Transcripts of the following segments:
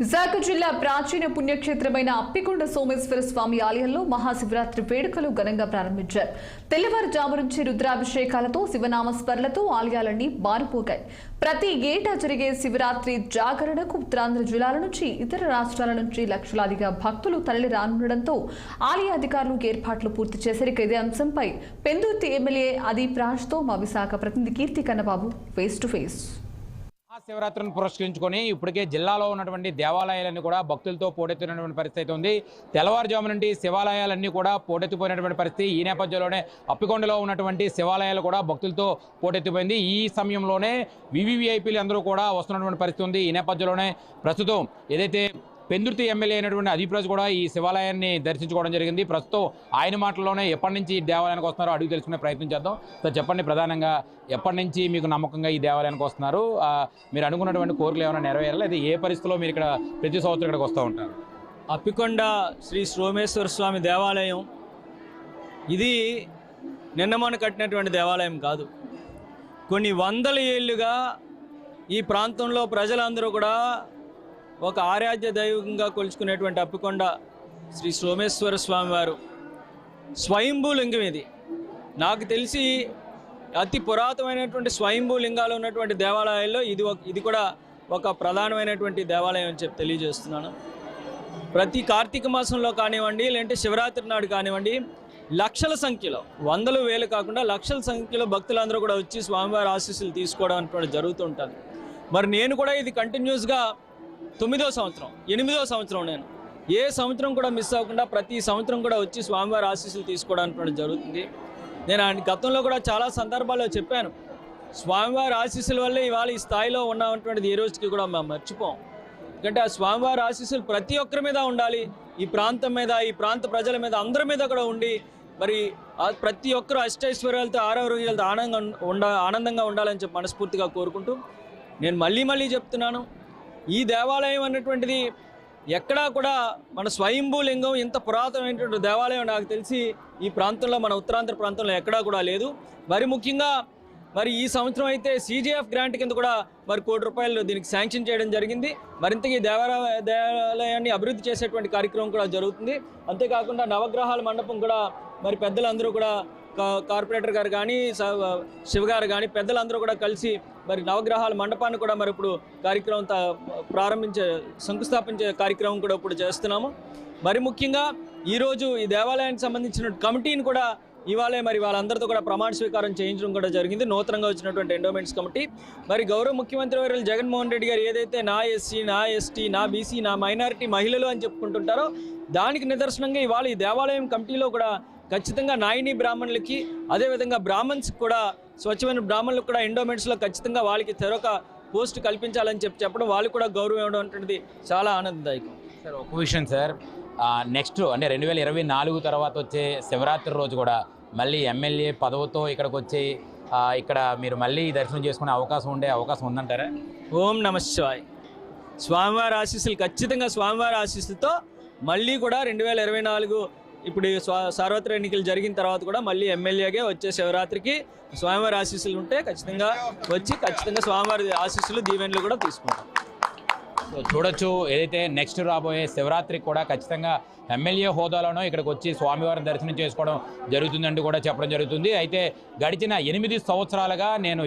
విశాఖ జిల్లా ప్రాచీన పుణ్యక్షేత్రమైన అప్పికొండ సోమేశ్వర స్వామి ఆలయంలో మహాశివరాత్రి వేడుకలు ఘనంగా ప్రారంభించారు. తెల్లవారుజాము నుంచి రుద్రాభిషేకాలతో శివనామస్మరణలతో ఆలయాలన్నీ మారిపోగాయి. ప్రతి ఏటా జరిగే శివరాత్రి జాగరణకు ఉత్తరాంధ్ర జిల్లాల నుంచి ఇతర రాష్ట్రాల నుంచి లక్షలాదిగా భక్తులు తరలి రానుండడంతో ఆలయ అధికారులు ఏర్పాట్లు పూర్తి చేశారు. ఇదే అంశంపై పెందుర్తి ఎమ్మెల్యే అదీప్ రాజ్తో మా విశాఖ ప్రతినిధి కీర్తి కన్నబాబు ఫేస్ టు ఫేస్. శివరాత్రిని పురస్కరించుకొని ఇప్పటికే జిల్లాలో ఉన్నటువంటి దేవాలయాలన్నీ కూడా భక్తులతో పోటెత్తినటువంటి పరిస్థితి ఉంది. తెల్లవారుజాము నుండి శివాలయాలన్నీ కూడా పోటెత్తిపోయినటువంటి పరిస్థితి. ఈ నేపథ్యంలోనే అప్పికొండలో ఉన్నటువంటి శివాలయాలు కూడా భక్తులతో పోటెత్తిపోయింది. ఈ సమయంలోనే వివిఐపీలు అందరూ కూడా వస్తున్నటువంటి పరిస్థితి ఉంది. ఈ నేపథ్యంలోనే ప్రస్తుతం ఏదైతే పెందుర్తి ఎమ్మెల్యే అయినటువంటి అదీప్ రాజ్ కూడా ఈ శివాలయాన్ని దర్శించుకోవడం జరిగింది. ప్రస్తుతం ఆయన మాటల్లోనే ఎప్పటి నుంచి ఈ దేవాలయానికి వస్తున్నారో అడిగి తెలుసుకునే ప్రయత్నం చేద్దాం. సార్ చెప్పండి, ప్రధానంగా ఎప్పటి నుంచి మీకు నమ్మకంగా ఈ దేవాలయానికి వస్తున్నారు? మీరు అనుకున్నటువంటి కోరికలు ఏమైనా నెరవేరాలి? అది ఏ పరిస్థితిలో మీరు ఇక్కడ ప్రతి సంవత్సరం ఇక్కడికి వస్తూ ఉంటారు? అప్పికొండ శ్రీ సోమేశ్వర స్వామి దేవాలయం ఇది నిన్నమొన్న కట్టినటువంటి దేవాలయం కాదు. కొన్ని వందల ఏళ్ళుగా ఈ ప్రాంతంలో ప్రజలందరూ కూడా ఒక ఆరాధ్య దైవంగా కొలుచుకునేటువంటి అప్పికొండ శ్రీ సోమేశ్వర స్వామి వారు స్వయంభూ లింగం. ఇది నాకు తెలిసి అతి పురాతనమైనటువంటి స్వయంభూ లింగాలు ఉన్నటువంటి దేవాలయాల్లో ఇది కూడా ఒక ప్రధానమైనటువంటి దేవాలయం అని చెప్పి తెలియజేస్తున్నాను. ప్రతి కార్తీక మాసంలో కానివ్వండి, లేదంటే శివరాత్రి నాడు కానివ్వండి, లక్షల సంఖ్యలో, వందలు వేలు కాకుండా లక్షల సంఖ్యలో భక్తులందరూ కూడా వచ్చి స్వామివారి ఆశీస్సులు తీసుకోవడం అనేటువంటి జరుగుతూ ఉంటుంది. మరి నేను కూడా ఇది కంటిన్యూస్గా 9వ సంవత్సరం 8వ సంవత్సరం నేను ఏ సంవత్సరం కూడా మిస్ అవ్వకుండా ప్రతి సంవత్సరం కూడా వచ్చి స్వామివారి ఆశీస్సులు తీసుకోవడానికి జరుగుతుంది. నేను గతంలో కూడా చాలా సందర్భాల్లో చెప్పాను, స్వామివారి ఆశీస్సుల వల్లే ఇవాళ ఈ స్థాయిలో ఉన్నటువంటిది ఏ రోజుకి కూడా మేము మర్చిపోం. ఎందుకంటే ఆ స్వామివారి ఆశీస్సులు ప్రతి ఒక్కరి మీద ఉండాలి, ఈ ప్రాంతం మీద, ఈ ప్రాంత ప్రజల మీద, అందరి మీద కూడా ఉండి మరి ప్రతి ఒక్కరు అష్టైశ్వర్యాలతో ఆరోగ్యాలతో ఆనందంగా ఉండాలని చెప్పి మనస్ఫూర్తిగా కోరుకుంటూ నేను మళ్ళీ చెప్తున్నాను, ఈ దేవాలయం అన్నటువంటిది ఎక్కడా కూడా మన స్వయంభూ లింగం ఇంత పురాతనమైనటువంటి దేవాలయం నాకు తెలిసి ఈ ప్రాంతంలో, మన ఉత్తరాంధ్ర ప్రాంతంలో ఎక్కడా కూడా లేదు. మరి ముఖ్యంగా మరి ఈ సంవత్సరం అయితే CGF గ్రాంట్ కింద కూడా మరి ₹1 కోటి దీనికి శాంక్షన్ చేయడం జరిగింది. మరింతగా ఈ దేవాలయాన్ని అభివృద్ధి చేసేటువంటి కార్యక్రమం కూడా జరుగుతుంది. అంతేకాకుండా నవగ్రహాల మండపం కూడా మరి పెద్దలందరూ కూడా, కార్పొరేటర్ గారు కానీ, శివగారు కానీ, పెద్దలందరూ కూడా కలిసి మరి నవగ్రహాల మండపాన్ని కూడా మరి ఇప్పుడు కార్యక్రమం శంకుస్థాపించే కార్యక్రమం కూడా ఇప్పుడు చేస్తున్నాము. మరి ముఖ్యంగా ఈరోజు ఈ దేవాలయానికి సంబంధించిన కమిటీని కూడా ఇవాళే మరి వాళ్ళందరితో కూడా ప్రమాణ స్వీకారం చేయించడం కూడా జరిగింది. నూతనంగా వచ్చినటువంటి ఎండోమెంట్స్ కమిటీ. మరి గౌరవ ముఖ్యమంత్రి వర్యులు జగన్మోహన్ రెడ్డి గారు ఏదైతే నా SC, నా ST, నా BC, నా మైనారిటీ, మహిళలు అని చెప్పుకుంటుంటారో దానికి నిదర్శనంగా ఇవాళ ఈ దేవాలయం కమిటీలో కూడా ఖచ్చితంగా నాయిని బ్రాహ్మణులకి, అదేవిధంగా బ్రాహ్మణ్స్కి కూడా, స్వచ్ఛమైన బ్రాహ్మణులకు కూడా ఎండోమెంట్స్లో ఖచ్చితంగా వాళ్ళకి తెరొక పోస్ట్ కల్పించాలని చెప్పడం, వాళ్ళు కూడా గౌరవం ఇవ్వడం అనేటువంటిది చాలా ఆనందదాయకం. సార్ ఒక విషయం సార్, నెక్స్ట్ అంటే 2024 తర్వాత వచ్చే శివరాత్రి రోజు కూడా మళ్ళీ ఎమ్మెల్యే పదవితో ఇక్కడికి వచ్చి ఇక్కడ మీరు మళ్ళీ దర్శనం చేసుకునే అవకాశం ఉందంటారా? ఓం నమః శివాయ్. స్వామివారి ఆశీస్సులు ఖచ్చితంగా, స్వామివారి ఆశీస్సులతో మళ్ళీ కూడా 2024 ఇప్పుడు సార్వత్రిక ఎన్నికలు జరిగిన తర్వాత కూడా మళ్ళీ ఎమ్మెల్యేగా వచ్చే శివరాత్రికి స్వామివారి ఆశీస్సులు ఉంటే ఖచ్చితంగా స్వామివారి ఆశీస్సులు, దీవెనలు కూడా తీసుకుంటాం. చూడొచ్చు, ఏదైతే నెక్స్ట్ రాబోయే శివరాత్రికి కూడా ఖచ్చితంగా ఎమ్మెల్యే హోదాలోనూ ఇక్కడికి వచ్చి స్వామివారిని దర్శనం చేసుకోవడం జరుగుతుందంటూ కూడా చెప్పడం జరుగుతుంది. అయితే గడిచిన 8 సంవత్సరాలుగా నేను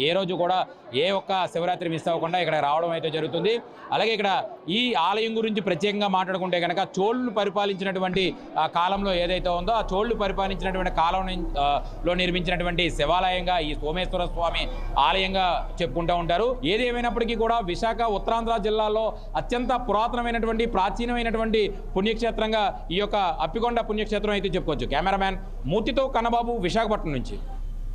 ఏ రోజు కూడా ఏ ఒక్క శివరాత్రి మిస్ అవ్వకుండా ఇక్కడ రావడం అయితే జరుగుతుంది. అలాగే ఇక్కడ ఈ ఆలయం గురించి ప్రత్యేకంగా మాట్లాడుకుంటే కనుక చోళులు పరిపాలించినటువంటి కాలంలో ఏదైతే ఉందో ఆ చోళులు పరిపాలించినటువంటి కాలంలో నిర్మించినటువంటి శివాలయంగా ఈ సోమేశ్వర స్వామి ఆలయంగా చెప్పుకుంటూ ఉంటారు. ఏది ఏమైనప్పటికీ కూడా విశాఖ ఉత్తరాంధ్ర జిల్లాలో అత్యంత పురాతనమైనటువంటి, ప్రాచీనమైనటువంటి పుణ్యక్షేత్రంగా ఈ యొక్క అప్పికొండ పుణ్యక్షేత్రం అయితే చెప్పుకోవచ్చు. కెమెరామ్యాన్ మూర్తితో కన్నబాబు, విశాఖపట్నం నుంచి.